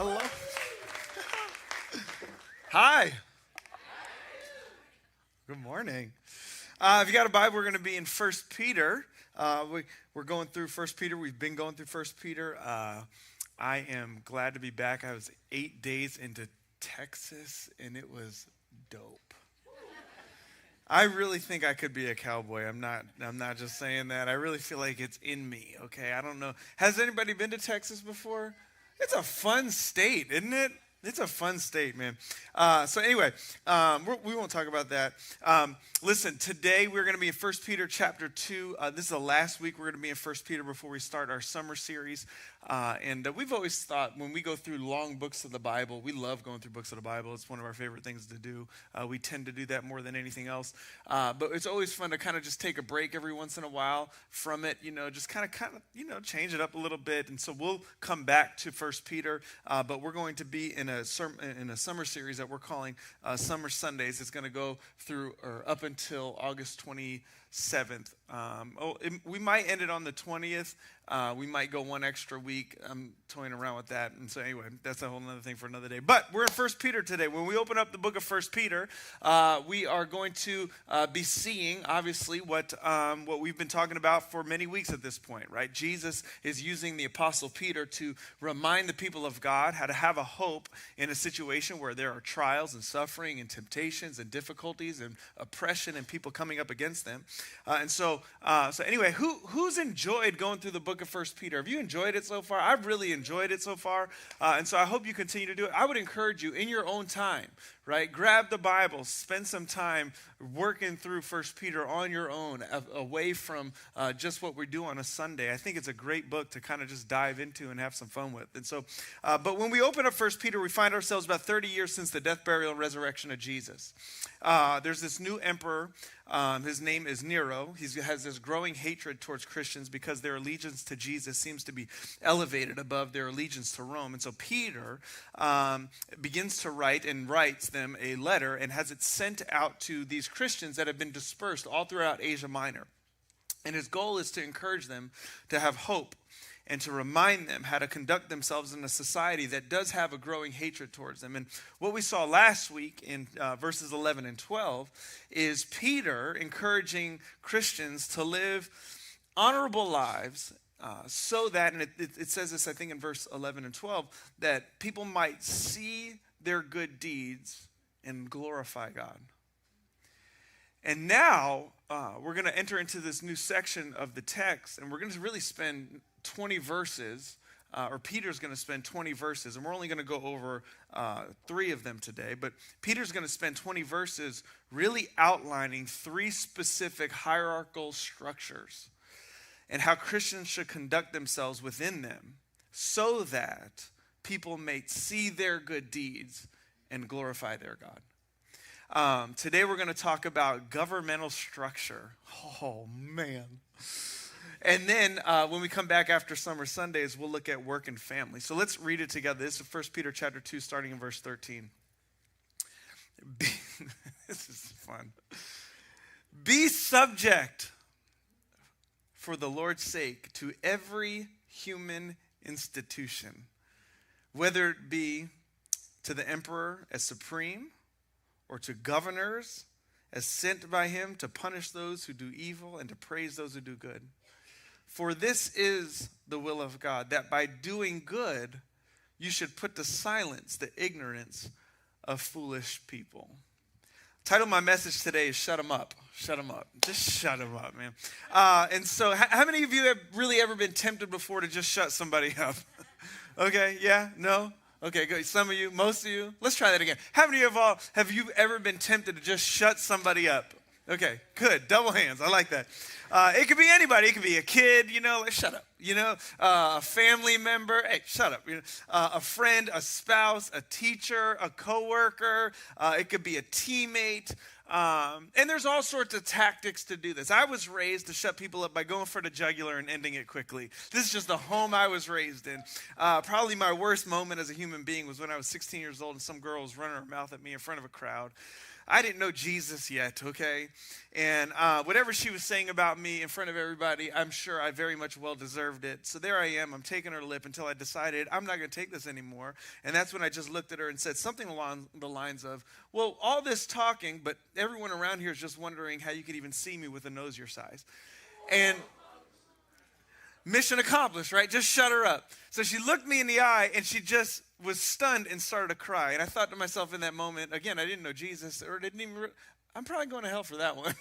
Hello. Hi. Good morning. If you got a Bible, we're going to be in First Peter. We're going through First Peter. We've been going through First Peter. I am glad to be back. I was 8 days into Texas, and it was dope. I really think I could be a cowboy. I'm not just saying that. I really feel like it's in me, okay? I don't know. Has anybody been to Texas before? It's a fun state, isn't it? It's a fun state, man. So anyway, we won't talk about that. Listen, today we're going to be in 1 Peter chapter 2. This is the last week we're going to be in 1 Peter before we start our summer series. And we've always thought when we go through long books of the Bible, we love going through books of the Bible. It's one of our favorite things to do. We tend to do that more than anything else. But it's always fun to kind of just take a break every once in a while from it, just kind of, change it up a little bit. And so we'll come back to 1 Peter, but we're going to be in a summer series that we're calling Summer Sundays. It's going to go through or up until August 27th. We might end it on the 20th. We might go one extra week. I'm toying around with that. And so anyway, that's a whole other thing for another day. But we're in 1 Peter today. When we open up the book of 1 Peter, we are going to be seeing, obviously, what we've been talking about for many weeks at this point, right? Jesus is using the Apostle Peter to remind the people of God how to have a hope in a situation where there are trials and suffering and temptations and difficulties and oppression and people coming up against them. So anyway, who's enjoyed going through the book of 1 Peter? Have you enjoyed it so far? I've really enjoyed it so far. And so I hope you continue to do it. I would encourage you in your own time, right? Grab the Bible, spend some time working through 1 Peter on your own, away from just what we do on a Sunday. I think it's a great book to kind of just dive into and have some fun with. And so, but when we open up 1 Peter, we find ourselves about 30 years since the death, burial, and resurrection of Jesus. There's this new emperor. His name is Nero. He has this growing hatred towards Christians because their allegiance to Jesus seems to be elevated above their allegiance to Rome. And so Peter begins to writes them a letter and has it sent out to these Christians that have been dispersed all throughout Asia Minor. And his goal is to encourage them to have hope and to remind them how to conduct themselves in a society that does have a growing hatred towards them. And what we saw last week in verses 11 and 12 is Peter encouraging Christians to live honorable lives so that, and it says this, I think, in verse 11 and 12, that people might see their good deeds and glorify God. And now we're going to enter into this new section of the text, and we're going to really spend 20 verses, or Peter's going to spend 20 verses, and we're only going to go over 3 of them today, but Peter's going to spend 20 verses really outlining 3 specific hierarchical structures and how Christians should conduct themselves within them so that people may see their good deeds and glorify their God. Today we're going to talk about governmental structure. Oh, man. And then when we come back after Summer Sundays, we'll look at work and family. So let's read it together. This is 1 Peter chapter 2, starting in verse 13. This is fun. Be subject for the Lord's sake to every human institution, whether it be to the emperor as supreme, or to governors as sent by him to punish those who do evil and to praise those who do good. For this is the will of God, that by doing good, you should put to silence the ignorance of foolish people. Title of my message today is Shut 'em Up. Shut 'em up. Just shut 'em up, man. And so how many of you have really ever been tempted before to just shut somebody up? Okay, yeah, no? Okay, good. Some of you, most of you. Let's try that again. How many of all have you ever been tempted to just shut somebody up? Okay, good. Double hands. I like that. It could be anybody. It could be a kid, like, shut up. A family member, hey, shut up. A friend, a spouse, a teacher, a coworker. It could be a teammate. And there's all sorts of tactics to do this. I was raised to shut people up by going for the jugular and ending it quickly. This is just the home I was raised in. Probably my worst moment as a human being was when I was 16 years old and some girl was running her mouth at me in front of a crowd. I didn't know Jesus yet, okay? And whatever she was saying about me in front of everybody, I'm sure I very much well deserved it. So there I am. I'm taking her lip until I decided I'm not going to take this anymore. And that's when I just looked at her and said something along the lines of, well, all this talking, but everyone around here is just wondering how you could even see me with a nose your size. And mission accomplished, right? Just shut her up. So she looked me in the eye and she just was stunned and started to cry. And I thought to myself in that moment, again, I didn't know Jesus or didn't even, I'm probably going to hell for that one.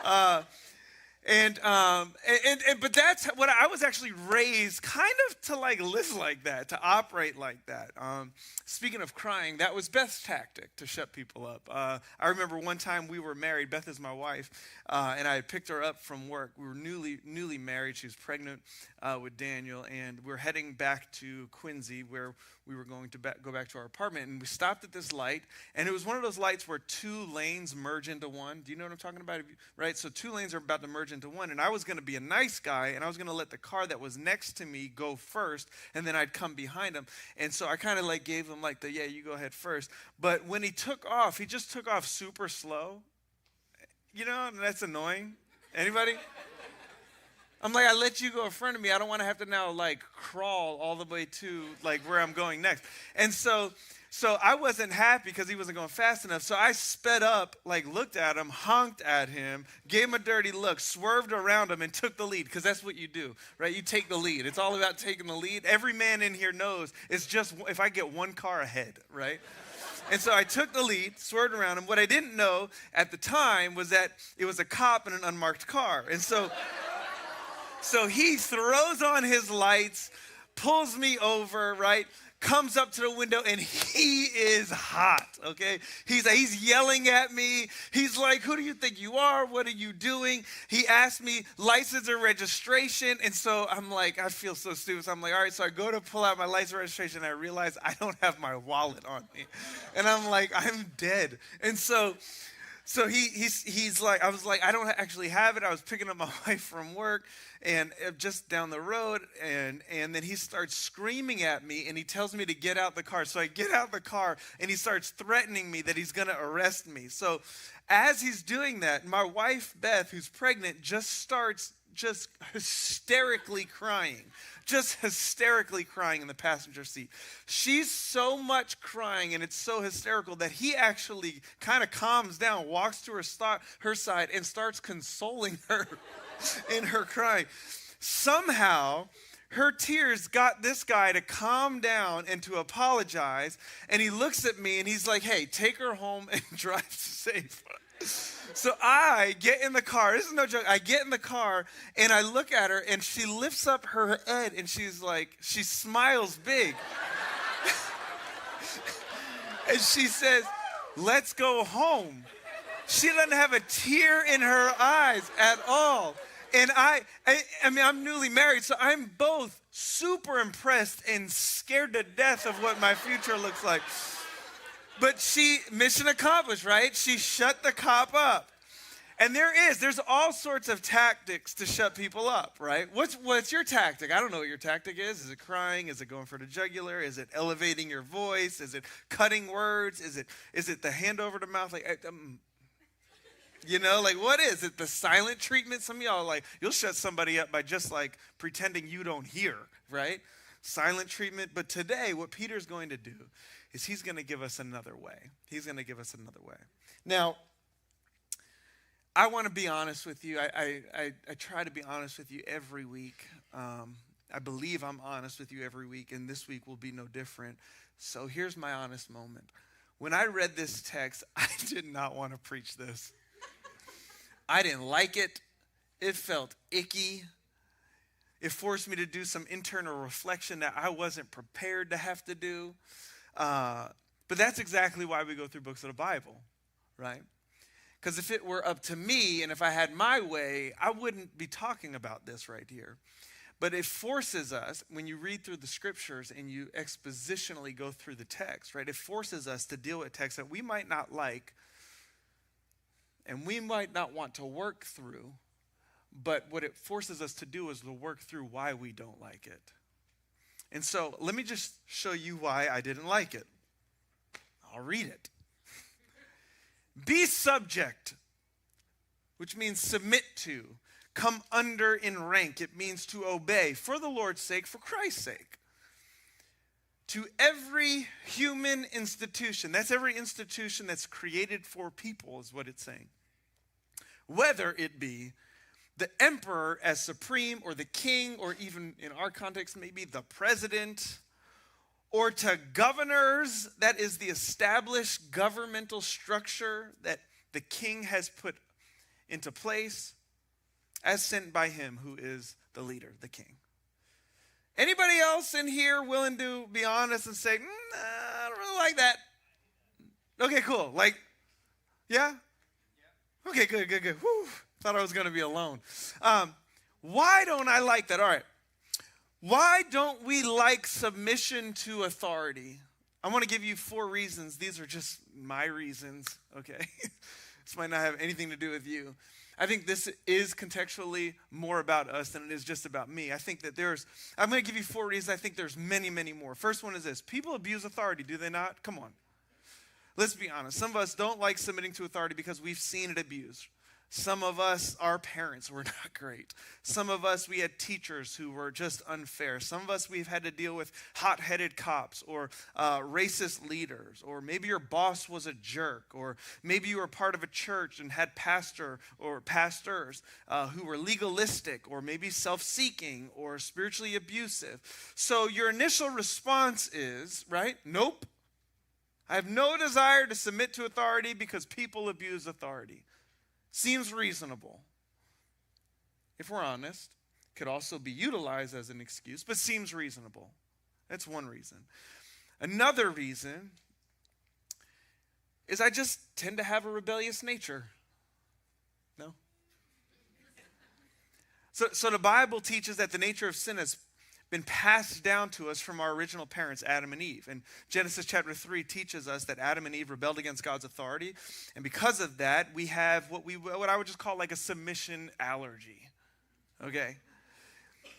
But that's what I was actually raised kind of to like live like that, to operate like that. Speaking of crying, that was Beth's tactic to shut people up. I remember one time we were married. Beth is my wife, and I had picked her up from work. We were newly married. She was pregnant with Daniel, and we're heading back to Quincy where we were going to go back to our apartment. And we stopped at this light, and it was one of those lights where two lanes merge into one. Do you know what I'm talking about? Right? So two lanes are about to merge into one, and I was going to be a nice guy, and I was going to let the car that was next to me go first, and then I'd come behind him. And so I kind of like gave him like the, yeah, you go ahead first. But when he took off, he just took off super slow. You know, and that's annoying. Anybody? I'm like, I let you go in front of me. I don't want to have to now like crawl all the way to like where I'm going next. And so I wasn't happy because he wasn't going fast enough. So I sped up, like looked at him, honked at him, gave him a dirty look, swerved around him and took the lead because that's what you do, right? You take the lead. It's all about taking the lead. Every man in here knows it's just if I get one car ahead, right? And so I took the lead, swerved around him. What I didn't know at the time was that it was a cop in an unmarked car. And so he throws on his lights, pulls me over, right? Comes up to the window, and he is hot, okay? He's yelling at me. He's like, who do you think you are? What are you doing? He asked me license or registration, and so I'm like, I feel so stupid. So I'm like, all right, so I go to pull out my license and registration, and I realize I don't have my wallet on me. And I'm like, I'm dead. And so he's like, I was like, I don't actually have it. I was picking up my wife from work and just down the road. And then he starts screaming at me and he tells me to get out the car. So I get out the car and he starts threatening me that he's going to arrest me. So as he's doing that, my wife, Beth, who's pregnant, just starts just hysterically crying in the passenger seat. She's so much crying and it's so hysterical that he actually kind of calms down, walks to her side and starts consoling her in her crying. Somehow, her tears got this guy to calm down and to apologize. And he looks at me and he's like, hey, take her home and drive safe. So I get in the car. This is no joke. I get in the car and I look at her and she lifts up her head and she's like, she smiles big. And she says, let's go home. She doesn't have a tear in her eyes at all. And I mean, I'm newly married, so I'm both super impressed and scared to death of what my future looks like. But mission accomplished, right? She shut the cop up. And there's all sorts of tactics to shut people up, right? What's your tactic? I don't know what your tactic is. Is it crying? Is it going for the jugular? Is it elevating your voice? Is it cutting words? Is it the hand over the mouth? Like, you know, like what is it? The silent treatment? Some of y'all like, you'll shut somebody up by just like pretending you don't hear, right? Silent treatment. But today, what Peter's going to do is he's going to give us another way. He's going to give us another way. Now, I want to be honest with you. I try to be honest with you every week. I believe I'm honest with you every week, and this week will be no different. So here's my honest moment. When I read this text, I did not want to preach this. I didn't like it. It felt icky. It forced me to do some internal reflection that I wasn't prepared to have to do. But that's exactly why we go through books of the Bible, right? Because if it were up to me and if I had my way, I wouldn't be talking about this right here. But it forces us, when you read through the scriptures and you expositionally go through the text, right? It forces us to deal with texts that we might not like and we might not want to work through. But what it forces us to do is to work through why we don't like it. And so let me just show you why I didn't like it. I'll read it. Be subject, which means submit to, come under in rank. It means to obey for the Lord's sake, for Christ's sake. To every human institution, that's every institution that's created for people, is what it's saying. Whether it be the emperor as supreme, or the king, or even in our context, maybe the president, or to governors, that is the established governmental structure that the king has put into place as sent by him who is the leader, the king. Anybody else in here willing to be honest and say, I don't really like that? Okay, cool. Like, yeah? Okay, good. Whew. Thought I was going to be alone. Why don't I like that? All right. Why don't we like submission to authority? I want to give you 4 reasons. These are just my reasons, okay? This might not have anything to do with you. I think this is contextually more about us than it is just about me. I think that I'm going to give you 4 reasons. I think there's many, many more. First one is this. People abuse authority, do they not? Come on. Let's be honest. Some of us don't like submitting to authority because we've seen it abused. Some of us, our parents were not great. Some of us, we had teachers who were just unfair. Some of us, we've had to deal with hot-headed cops or racist leaders. Or maybe your boss was a jerk. Or maybe you were part of a church and had pastor or pastors who were legalistic or maybe self-seeking or spiritually abusive. So your initial response is, right? Nope. I have no desire to submit to authority because people abuse authority. Seems reasonable. If we're honest, could also be utilized as an excuse, but seems reasonable. That's one reason. Another reason is I just tend to have a rebellious nature. No? So the Bible teaches that the nature of sin has been passed down to us from our original parents, Adam and Eve. And Genesis chapter 3 teaches us that Adam and Eve rebelled against God's authority. And because of that, we have what I would just call like a submission allergy. Okay?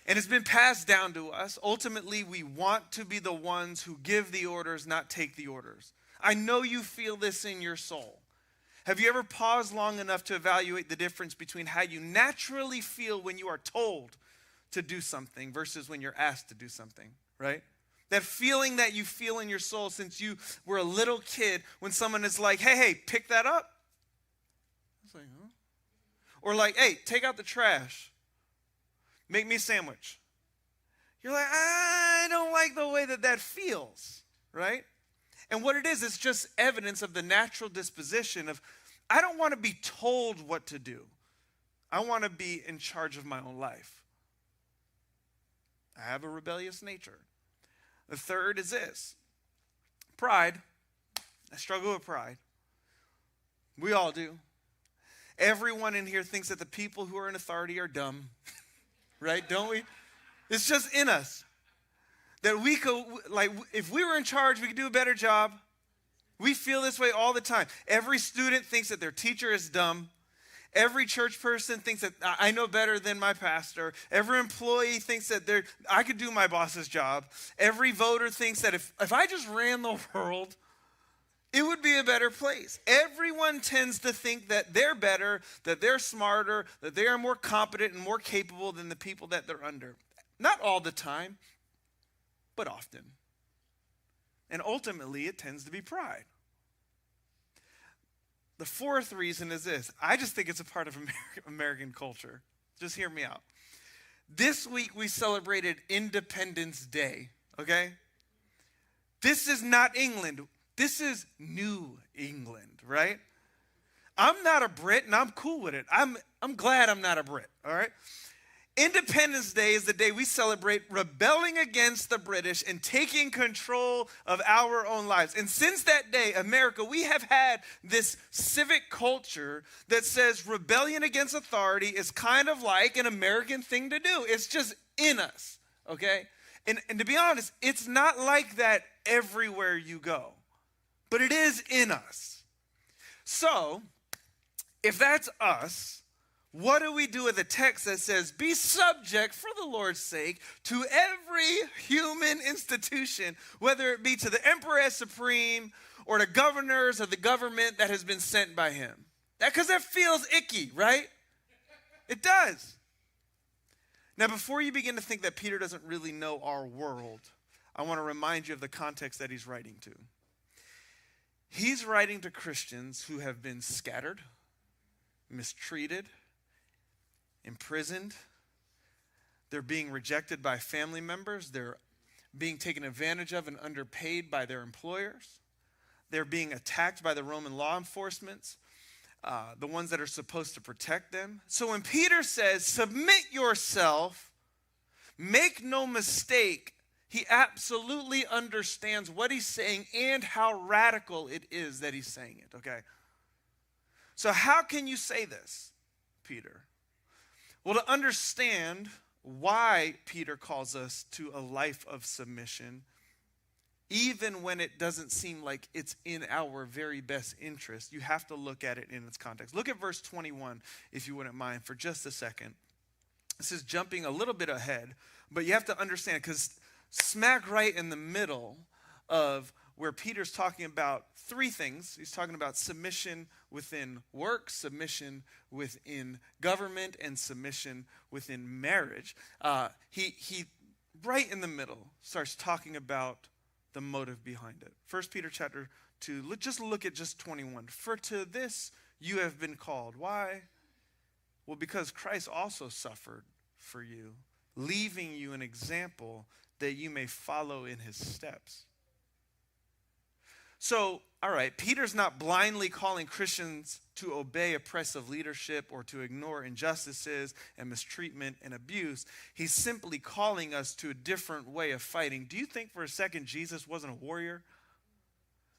And it's been passed down to us. Ultimately, we want to be the ones who give the orders, not take the orders. I know you feel this in your soul. Have you ever paused long enough to evaluate the difference between how you naturally feel when you are told to do something versus when you're asked to do something, right? That feeling that you feel in your soul since you were a little kid when someone is like, hey, pick that up. It's like, huh? Or like, hey, take out the trash. Make me a sandwich. You're like, I don't like the way that feels, right? And what it is, it's just evidence of the natural disposition of, I don't want to be told what to do. I want to be in charge of my own life. I have a rebellious nature. The third is this. Pride. I struggle with pride. We all do. Everyone in here thinks that the people who are in authority are dumb. Right? Don't we? It's just in us. That we could, like, if we were in charge, we could do a better job. We feel this way all the time. Every student thinks that their teacher is dumb. Every church person thinks that I know better than my pastor. Every employee thinks that I could do my boss's job. Every voter thinks that if I just ran the world, it would be a better place. Everyone tends to think that they're better, that they're smarter, that they are more competent and more capable than the people that they're under. Not all the time, but often. And ultimately, it tends to be pride. The fourth reason is this. I just think it's a part of American culture. Just hear me out. This week we celebrated Independence Day, okay? This is not England. This is New England, right? I'm not a Brit and I'm cool with it. I'm glad I'm not a Brit, all right? Independence Day is the day we celebrate rebelling against the British and taking control of our own lives. And since that day, America, we have had this civic culture that says rebellion against authority is kind of like an American thing to do. It's just in us, okay? And to be honest, it's not like that everywhere you go, but it is in us. So, if that's us, what do we do with a text that says, be subject for the Lord's sake to every human institution, whether it be to the emperor as supreme or the governors or the government that has been sent by him. Because that feels icky, right? It does. Now, before you begin to think that Peter doesn't really know our world, I want to remind you of the context that he's writing to. He's writing to Christians who have been scattered, mistreated, imprisoned. They're being rejected by family members. They're being taken advantage of and underpaid by their employers. They're being attacked by the Roman law enforcement, the ones that are supposed to protect them. So when Peter says, submit yourself, make no mistake, he absolutely understands what he's saying and how radical it is that he's saying it, okay? So how can you say this, Peter? Well, to understand why Peter calls us to a life of submission, even when it doesn't seem like it's in our very best interest, you have to look at it in its context. Look at verse 21, if you wouldn't mind, for just a second. This is jumping a little bit ahead, but you have to understand, because smack right in the middle of where Peter's talking about three things. He's talking about submission within work, submission within government, and submission within marriage. He right in the middle starts talking about the motive behind it. 1 Peter chapter 2, just look at just 21. For to this you have been called. Why? Well, because Christ also suffered for you, leaving you an example that you may follow in his steps. So, all right, Peter's not blindly calling Christians to obey oppressive leadership or to ignore injustices and mistreatment and abuse. He's simply calling us to a different way of fighting. Do you think for a second Jesus wasn't a warrior?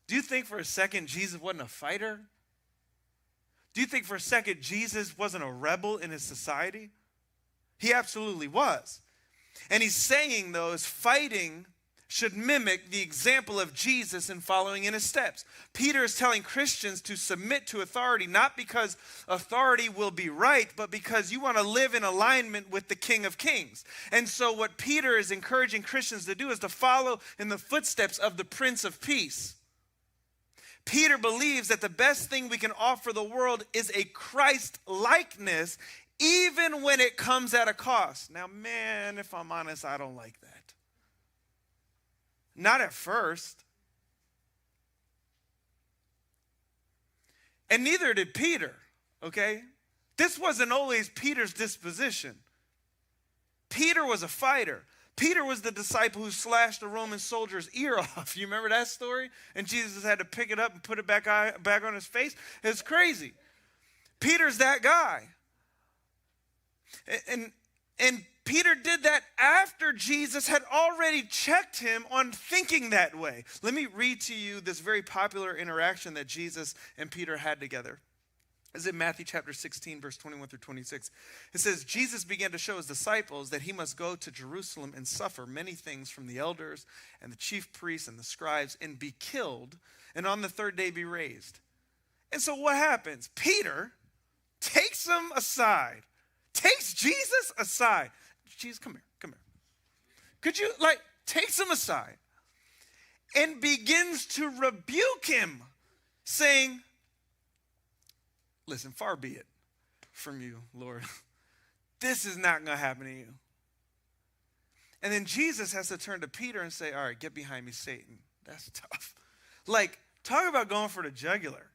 Do you think for a second Jesus wasn't a fighter? Do you think for a second Jesus wasn't a rebel in his society? He absolutely was. And he's saying, though, is fighting should mimic the example of Jesus in following in his steps. Peter is telling Christians to submit to authority, not because authority will be right, but because you want to live in alignment with the King of Kings. And so what Peter is encouraging Christians to do is to follow in the footsteps of the Prince of Peace. Peter believes that the best thing we can offer the world is a Christ-likeness, even when it comes at a cost. Now, man, if I'm honest, I don't like that. Not at first. And neither did Peter, okay? This wasn't always Peter's disposition. Peter was a fighter. Peter was the disciple who slashed a Roman soldier's ear off. You remember that story? And Jesus had to pick it up and put it back on his face. It's crazy. Peter's that guy. And Peter did that after Jesus had already checked him on thinking that way. Let me read to you this very popular interaction that Jesus and Peter had together. It's in Matthew chapter 16, verse 21 through 26. It says, Jesus began to show his disciples that he must go to Jerusalem and suffer many things from the elders and the chief priests and the scribes and be killed, and on the third day be raised. And so what happens? Peter takes him aside, takes Jesus aside. Jesus, come here. Could you, takes him aside and begins to rebuke him, saying, listen, far be it from you, Lord. This is not going to happen to you. And then Jesus has to turn to Peter and say, all right, get behind me, Satan. That's tough. Talk about going for the jugular.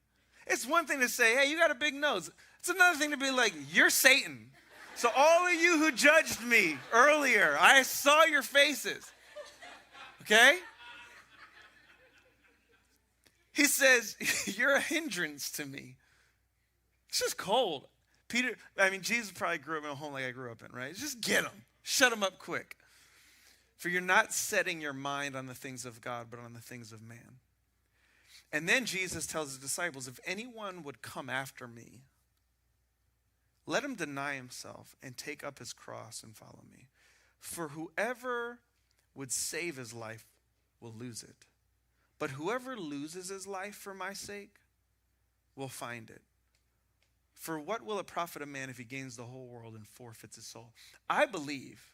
It's one thing to say, hey, you got a big nose. It's another thing to be like, you're Satan. So all of you who judged me earlier, I saw your faces. Okay? He says, you're a hindrance to me. It's just cold. Jesus probably grew up in a home like I grew up in, right? Just get him. Shut him up quick. For you're not setting your mind on the things of God, but on the things of man. And then Jesus tells his disciples, if anyone would come after me, let him deny himself and take up his cross and follow me. For whoever would save his life will lose it. But whoever loses his life for my sake will find it. For what will it profit a man if he gains the whole world and forfeits his soul? I believe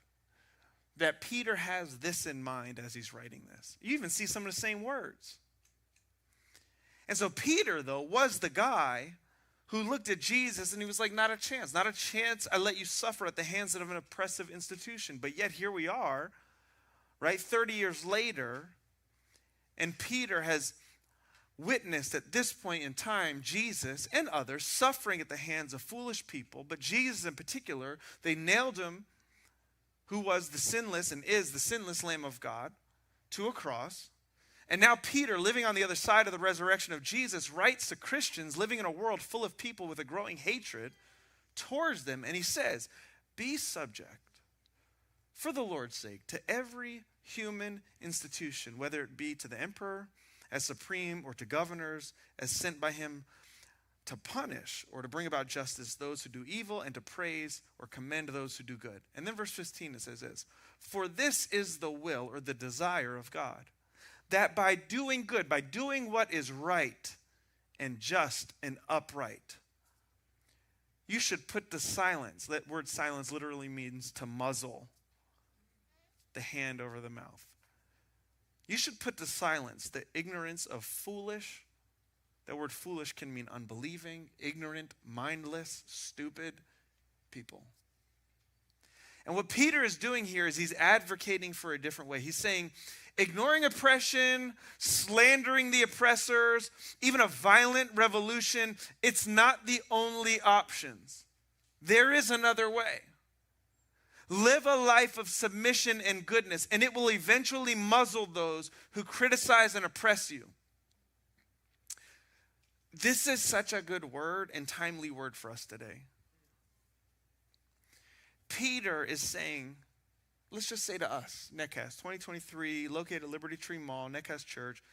that Peter has this in mind as he's writing this. You even see some of the same words. And so Peter, though, was the guy who looked at Jesus and he was like, not a chance. Not a chance I let you suffer at the hands of an oppressive institution. But yet here we are, right, 30 years later, and Peter has witnessed at this point in time Jesus and others suffering at the hands of foolish people. But Jesus in particular, they nailed him, who was the sinless and is the sinless Lamb of God, to a cross. And now Peter, living on the other side of the resurrection of Jesus, writes to Christians living in a world full of people with a growing hatred towards them. And he says, be subject, for the Lord's sake, to every human institution, whether it be to the emperor as supreme or to governors as sent by him to punish or to bring about justice those who do evil and to praise or commend those who do good. And then verse 15 it says this, for this is the will or the desire of God, that by doing good, by doing what is right and just and upright, you should put to silence. That word silence literally means to muzzle the hand over the mouth. You should put to silence the ignorance of foolish. That word foolish can mean unbelieving, ignorant, mindless, stupid people. And what Peter is doing here is he's advocating for a different way. He's saying, ignoring oppression, slandering the oppressors, even a violent revolution, it's not the only options. There is another way. Live a life of submission and goodness, and it will eventually muzzle those who criticize and oppress you. This is such a good word and timely word for us today. Peter is saying, let's just say to us, Netcast 2023, located at Liberty Tree Mall, Netcast Church,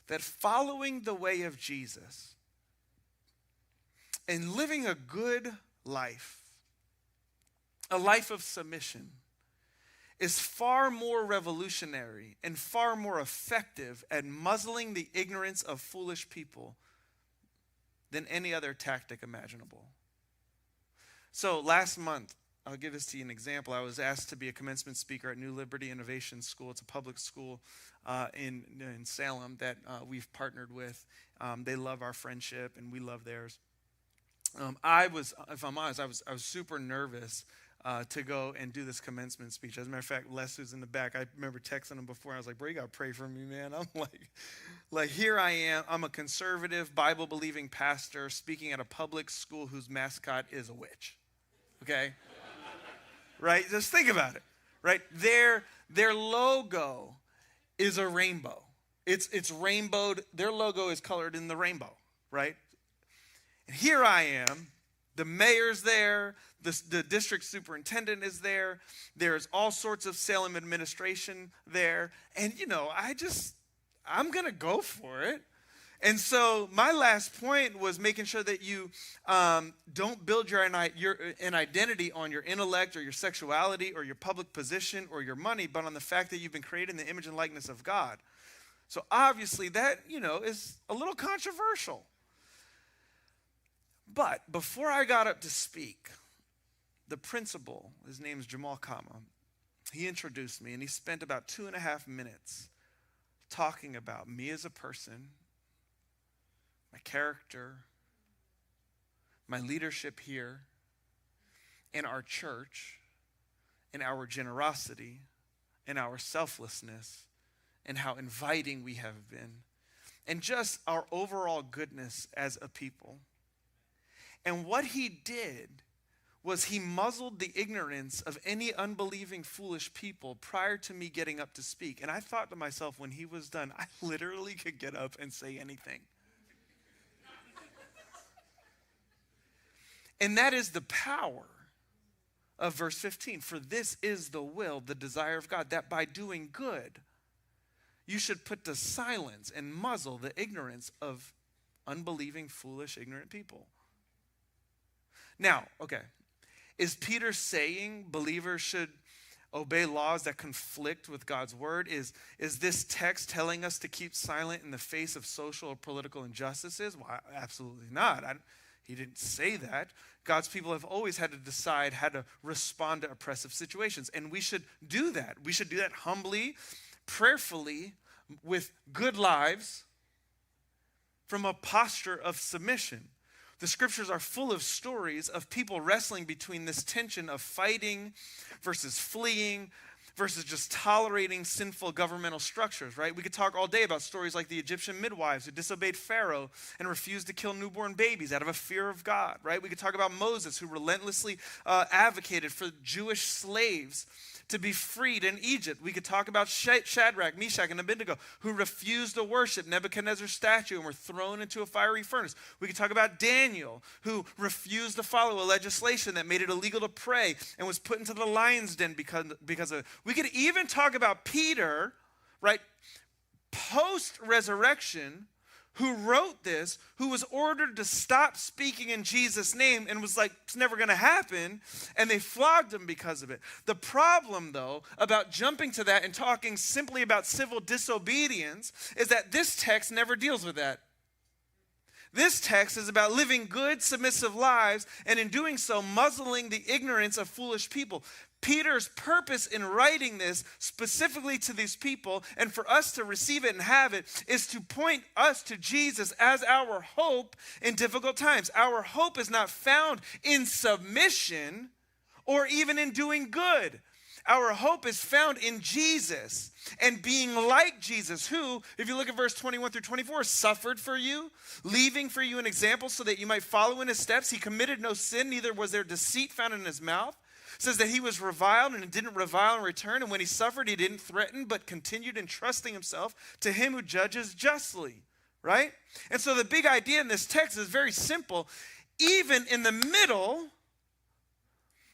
that following the way of Jesus and living a good life, a life of submission, is far more revolutionary and far more effective at muzzling the ignorance of foolish people than any other tactic imaginable. So last month, I'll give this to you an example. I was asked to be a commencement speaker at New Liberty Innovation School. It's a public school in Salem that we've partnered with. They love our friendship, and we love theirs. I was super nervous to go and do this commencement speech. As a matter of fact, Les, who's in the back, I remember texting him before. I was like, bro, you got to pray for me, man. I'm like, here I am. I'm a conservative, Bible-believing pastor speaking at a public school whose mascot is a witch. Okay? Right? Just think about it. Right? Their logo is a rainbow. It's rainbowed. Their logo is colored in the rainbow. Right? And here I am. The mayor's there. The district superintendent is there. There's all sorts of Salem administration there. And, I'm going to go for it. And so my last point was making sure that you don't build an identity on your intellect or your sexuality or your public position or your money, but on the fact that you've been created in the image and likeness of God. So obviously that, is a little controversial. But before I got up to speak, the principal, his name's Jamal Kama, he introduced me and he spent about 2.5 minutes talking about me as a person, my character, my leadership here, in our church, in our generosity, in our selflessness, and how inviting we have been, and just our overall goodness as a people. And what he did was he muzzled the ignorance of any unbelieving, foolish people prior to me getting up to speak. And I thought to myself, when he was done, I literally could get up and say anything. And that is the power of verse 15. For this is the will, the desire of God, that by doing good, you should put to silence and muzzle the ignorance of unbelieving, foolish, ignorant people. Now, okay, is Peter saying believers should obey laws that conflict with God's word? Is this text telling us to keep silent in the face of social or political injustices? Well, absolutely not. He didn't say that. God's people have always had to decide how to respond to oppressive situations, and we should do that. We should do that humbly, prayerfully, with good lives, from a posture of submission. The scriptures are full of stories of people wrestling between this tension of fighting versus fleeing versus just tolerating sinful governmental structures, right? We could talk all day about stories like the Egyptian midwives who disobeyed Pharaoh and refused to kill newborn babies out of a fear of God, right? We could talk about Moses who relentlessly advocated for Jewish slaves to be freed in Egypt. We could talk about Shadrach, Meshach, and Abednego who refused to worship Nebuchadnezzar's statue and were thrown into a fiery furnace. We could talk about Daniel who refused to follow a legislation that made it illegal to pray and was put into the lion's den because of it. We could even talk about Peter, right, post-resurrection, who wrote this, who was ordered to stop speaking in Jesus' name and was like, it's never going to happen, and they flogged him because of it. The problem, though, about jumping to that and talking simply about civil disobedience is that this text never deals with that. This text is about living good, submissive lives, and in doing so, muzzling the ignorance of foolish people. Peter's purpose in writing this specifically to these people and for us to receive it and have it is to point us to Jesus as our hope in difficult times. Our hope is not found in submission or even in doing good. Our hope is found in Jesus and being like Jesus, who, if you look at verse 21 through 24, suffered for you, leaving for you an example so that you might follow in his steps. He committed no sin, neither was there deceit found in his mouth. It says that he was reviled and didn't revile in return. And when he suffered, he didn't threaten, but continued entrusting himself to him who judges justly, right? And so the big idea in this text is very simple. Even in the middle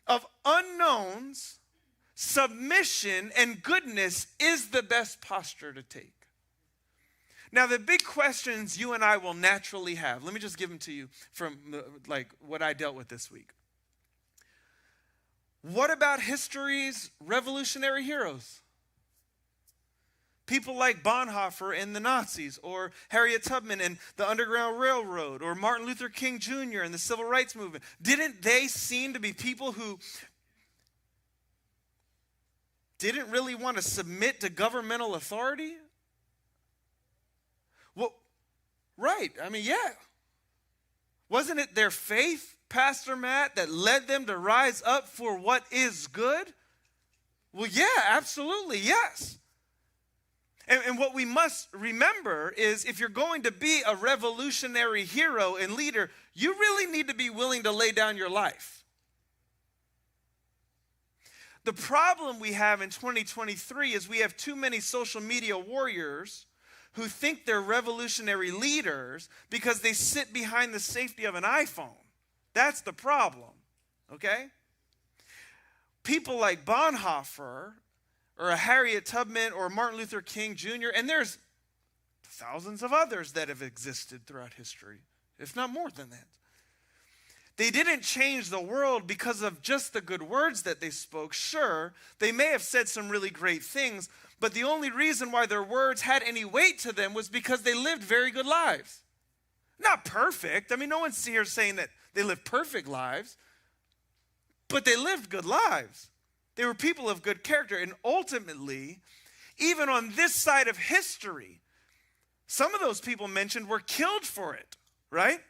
of unknowns, submission and goodness is the best posture to take. Now, the big questions you and I will naturally have, let me just give them to you from what I dealt with this week. What about history's revolutionary heroes? People like Bonhoeffer and the Nazis, or Harriet Tubman and the Underground Railroad, or Martin Luther King Jr. and the Civil Rights Movement. Didn't they seem to be people who didn't really want to submit to governmental authority? Well, right. I mean, yeah. Wasn't it their faith, Pastor Matt, that led them to rise up for what is good? Well, yeah, absolutely, yes. And what we must remember is if you're going to be a revolutionary hero and leader, you really need to be willing to lay down your life. The problem we have in 2023 is we have too many social media warriors who think they're revolutionary leaders because they sit behind the safety of an iPhone. That's the problem, okay? People like Bonhoeffer or a Harriet Tubman or Martin Luther King Jr., and there's thousands of others that have existed throughout history, if not more than that. They didn't change the world because of just the good words that they spoke. Sure, they may have said some really great things, but the only reason why their words had any weight to them was because they lived very good lives. Not perfect. I mean, no one's here saying that they lived perfect lives, but they lived good lives. They were people of good character, and ultimately, even on this side of history, some of those people mentioned were killed for it, right?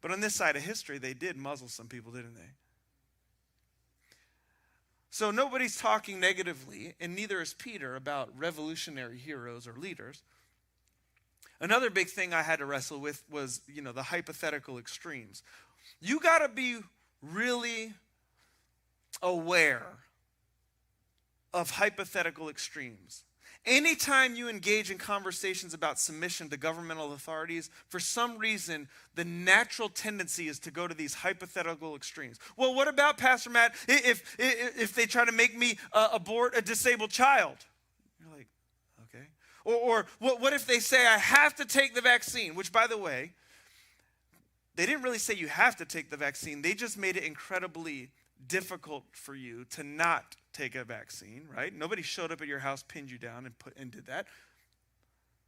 But on this side of history, they did muzzle some people, didn't they? So nobody's talking negatively, and neither is Peter, about revolutionary heroes or leaders. Another big thing I had to wrestle with was, the hypothetical extremes. You got to be really aware of hypothetical extremes. Anytime you engage in conversations about submission to governmental authorities, for some reason, the natural tendency is to go to these hypothetical extremes. Well, what about, Pastor Matt, if they try to make me abort a disabled child? You're like, okay. Or what if they say I have to take the vaccine? Which, by the way, they didn't really say you have to take the vaccine. They just made it incredibly difficult for you to not take a vaccine, right? Nobody showed up at your house, pinned you down, and did that.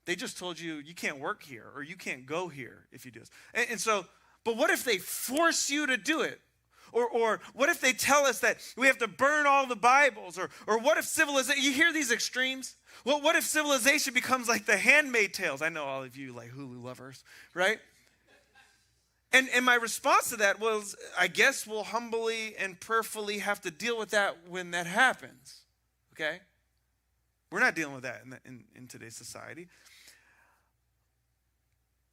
They just told you can't work here or you can't go here if you do this. And so, but what if they force you to do it? Or what if they tell us that we have to burn all the Bibles? Or what if civilization, you hear these extremes? Well, what if civilization becomes like the Handmaid's Tales? I know all of you like Hulu lovers, right? And my response to that was, I guess we'll humbly and prayerfully have to deal with that when that happens, okay? We're not dealing with that in today's society.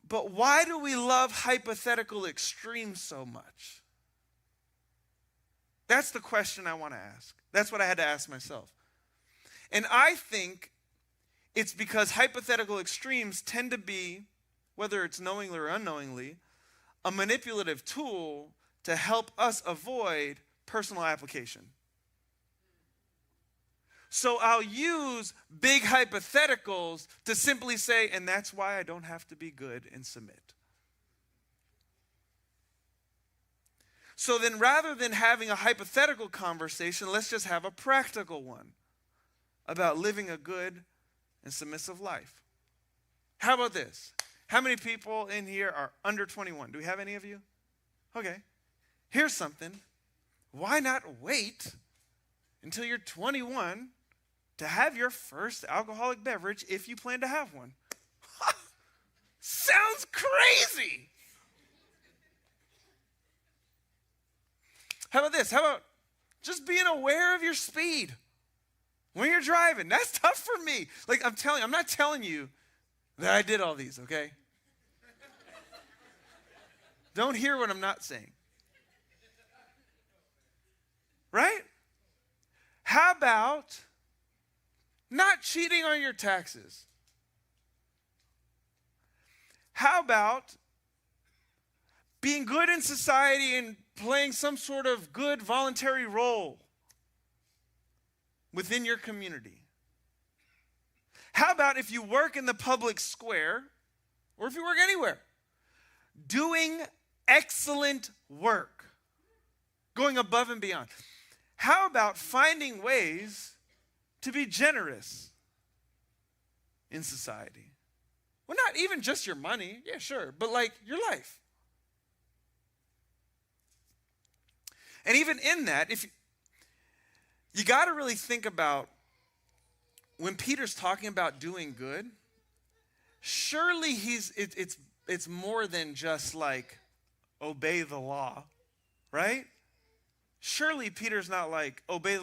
But why do we love hypothetical extremes so much? That's the question I want to ask. That's what I had to ask myself. And I think it's because hypothetical extremes tend to be, whether it's knowingly or unknowingly, a manipulative tool to help us avoid personal application. So I'll use big hypotheticals to simply say, and that's why I don't have to be good and submit. So then rather than having a hypothetical conversation, let's just have a practical one about living a good and submissive life. How about this? How many people in here are under 21? Do we have any of you? Okay. Here's something. Why not wait until you're 21 to have your first alcoholic beverage if you plan to have one? Sounds crazy. How about this? How about just being aware of your speed when you're driving? That's tough for me. Like I'm not telling you that I did all these, okay? Don't hear what I'm not saying. Right? How about not cheating on your taxes? How about being good in society and playing some sort of good voluntary role within your community? How about if you work in the public square, or if you work anywhere, doing excellent work, going above and beyond? How about finding ways to be generous in society? Well, not even just your money, yeah, sure, but like your life. And even in that, if you got to really think about when Peter's talking about doing good, surely it's more than just like obey the law, right? Surely Peter's not like obey the